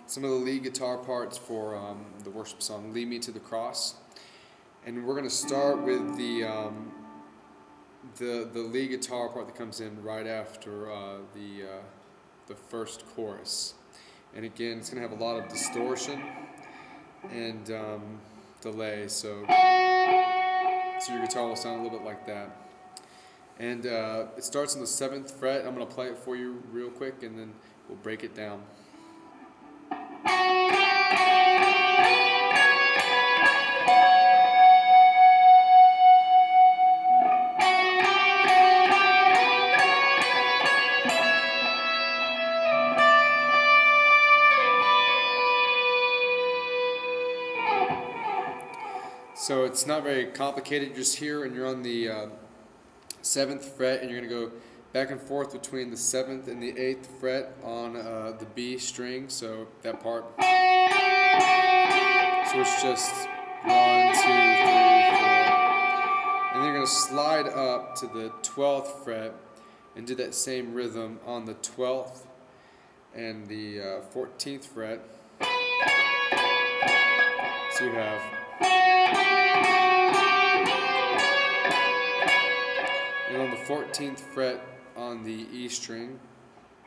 some of the lead guitar parts for the worship song "Lead Me to the Cross," and we're going to start with the lead guitar part that comes in right after the first chorus. And again, it's going to have a lot of distortion and delay, so your guitar will sound a little bit like that. And it starts on the 7th fret. I'm going to play it for you real quick, and then we'll break it down. So it's not very complicated. You're just here and you're on the 7th fret, and you're going to go back and forth between the 7th and the 8th fret on the B string, so that part. So it's just 1, 2, 3, 4. And then you're going to slide up to the 12th fret and do that same rhythm on the 12th and the 14th fret. So you have and on the 14th fret on the E string,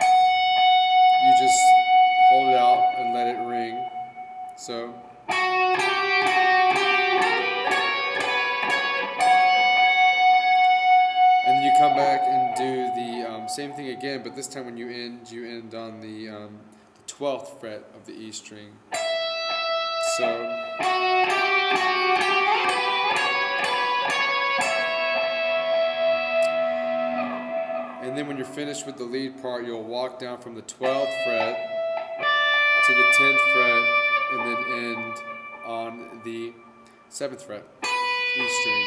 you just hold it out and let it ring. So, and then you come back and do the same thing again, but this time when you end on the 12th fret of the E string. So. And then when you're finished with the lead part, you'll walk down from the 12th fret to the 10th fret and then end on the 7th fret, E string.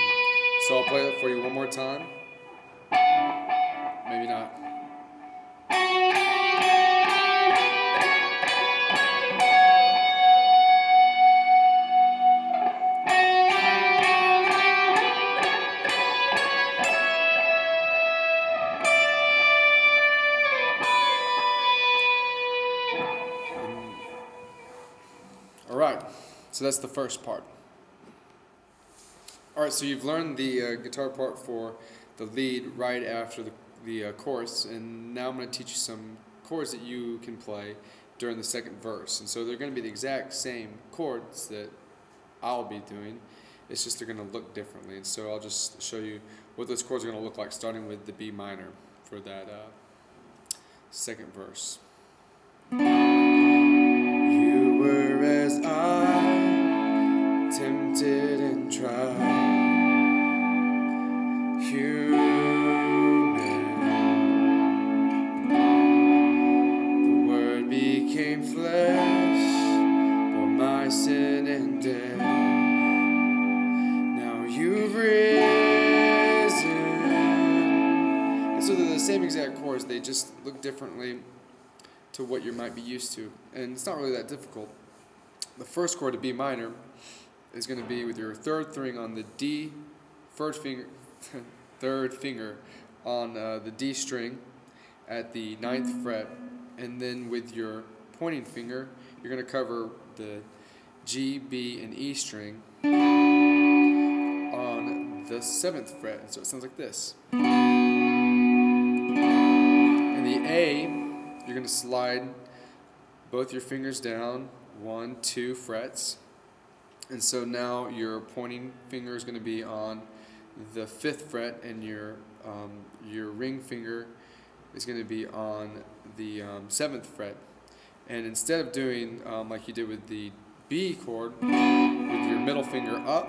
So I'll play that for you one more time. Maybe not. Alright, so that's the first part. Alright, so you've learned the guitar part for the lead right after the chorus, and now I'm going to teach you some chords that you can play during the second verse. And so they're going to be the exact same chords that I'll be doing, it's just they're going to look differently. And so I'll just show you what those chords are going to look like, starting with the B minor for that second verse. You were as I, tempted and tried, human. The Word became flesh, bore my sin and death. Now you've risen. And so they're the same exact chords, they just look differently to what you might be used to, and it's not really that difficult. The first chord, a B minor, is going to be with your third string on the D, third finger on the D string at the 9th fret, and then with your pointing finger, you're going to cover the G, B, and E string on the 7th fret. So it sounds like this. And the A, you're going to slide both your fingers down 1, 2 frets, and so now your pointing finger is going to be on the 5th fret, and your ring finger is going to be on the 7th fret. And instead of doing like you did with the B chord, with your middle finger up,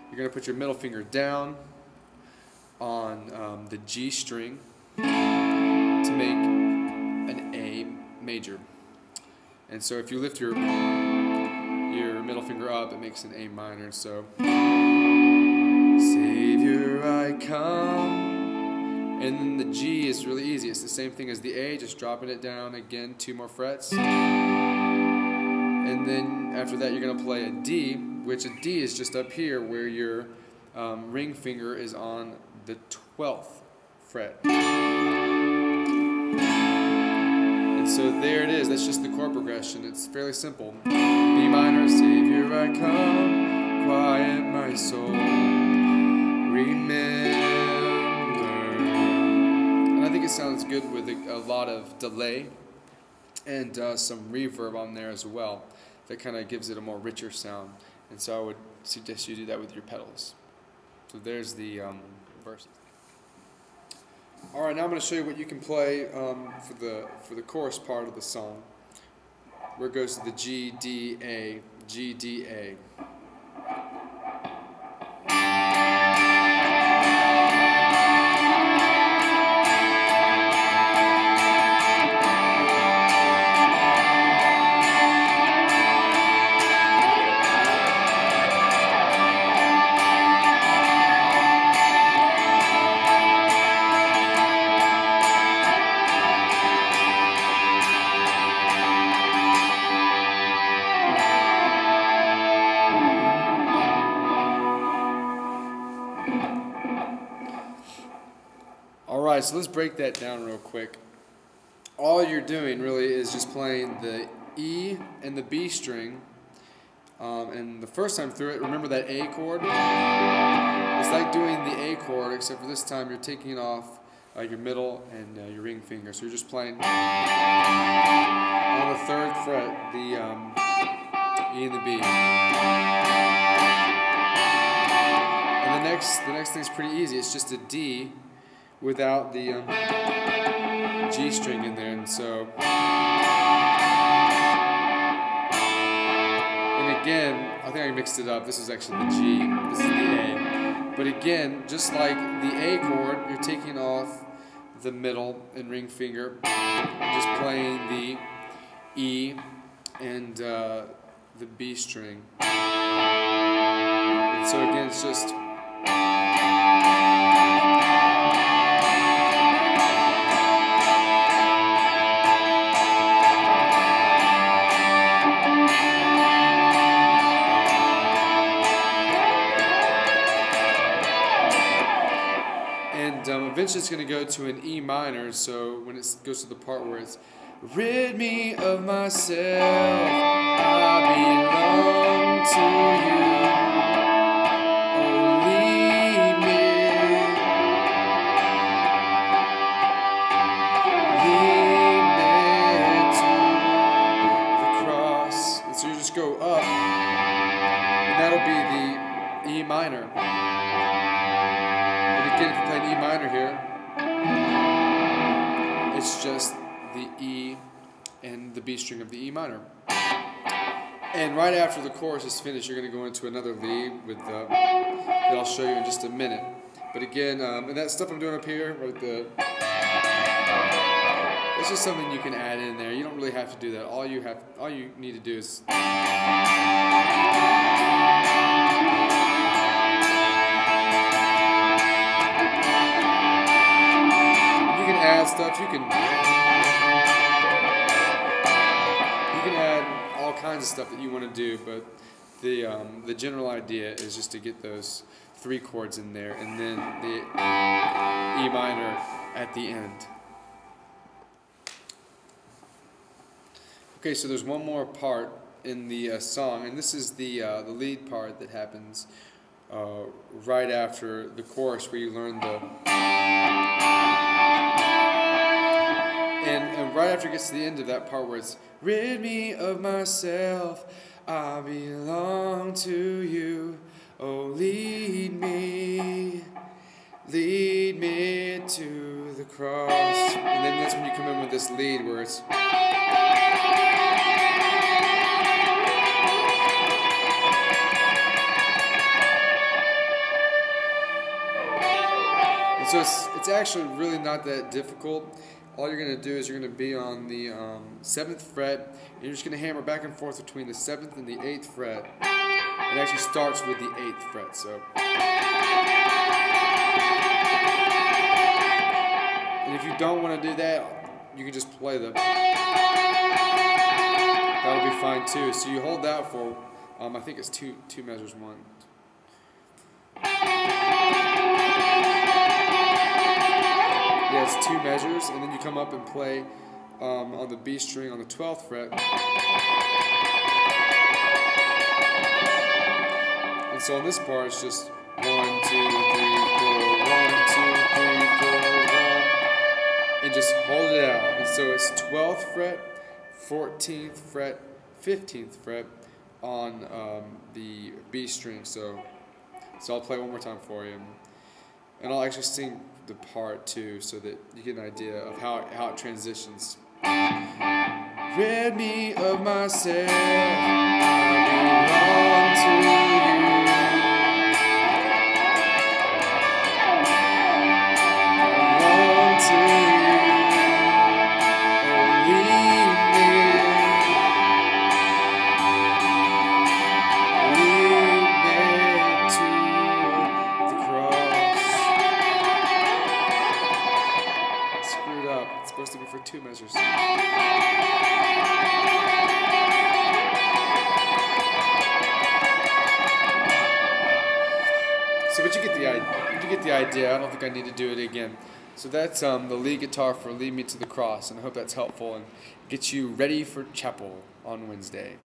you're going to put your middle finger down on the G string to make an A major. And so if you lift your middle finger up, it makes an A minor. So Savior, I come. And then the G is really easy. It's the same thing as the A, just dropping it down again 2 more frets. And then after that you're going to play a D, which a D is just up here where your ring finger is on the 12th fret. And And so there it is. That's just the chord progression. It's fairly simple. B minor, Savior I come, quiet my soul, remember. And I think it sounds good with a lot of delay and some reverb on there as well. That kind of gives it a more richer sound. And so I would suggest you do that with your pedals. So there's the verses. All right, now I'm going to show you what you can play for the chorus part of the song, where it goes to the G, D, A, G, D, A. Alright, so let's break that down real quick. All you're doing really is just playing the E and the B string. And the first time through it, remember that A chord? It's like doing the A chord, except for this time you're taking off your middle and your ring finger. So you're just playing on the 3rd fret, the E and the B. And the next thing's pretty easy. It's just a D without the G string in there, and so, and again, I think I mixed it up. This is actually the G, this is the A. But again, just like the A chord, you're taking off the middle and ring finger, and just playing the E and the B string. And so again, it's just eventually it's going to go to an E minor, so when it goes to the part where it's rid me of myself, I belong to you, oh lead me to the cross. And so you just go up, and that'll be the E minor. Again, if you play an E minor here, it's just the E and the B string of the E minor. And right after the chorus is finished, you're going to go into another lead with that I'll show you in just a minute. But again, and that stuff I'm doing up here, like it's just something you can add in there. You don't really have to do that. All you need to do is add stuff. You can add all kinds of stuff that you want to do, but the general idea is just to get those 3 chords in there, and then the E minor at the end. Okay, so there's one more part in the song, and this is the lead part that happens right after the chorus, where you learn the. And right after it gets to the end of that part where it's rid me of myself, I belong to you, oh lead me to the cross. And then that's when you come in with this lead where it's and so it's actually really not that difficult. All you're going to do is you're going to be on the 7th fret, and you're just going to hammer back and forth between the 7th and the 8th fret. It actually starts with the 8th fret, so. And if you don't want to do that, you can just play the. That'll be fine too. So you hold that for, I think it's two measures, 1. Yeah, it's 2 measures, and then you come up and play on the B string on the 12th fret. And so on this part, it's just 1, 2, 3, 4, 1, 2, 3, 4, 1, and just hold it out. And so it's 12th fret, 14th fret, 15th fret on the B string. So I'll play one more time for you, and I'll actually sing the part too, so that you get an idea of how it transitions. Rid me of myself, I belong to you. It's supposed to be for 2 measures. So, but you get the idea. I don't think I need to do it again. So that's the lead guitar for "Lead Me to the Cross," and I hope that's helpful and gets you ready for chapel on Wednesday.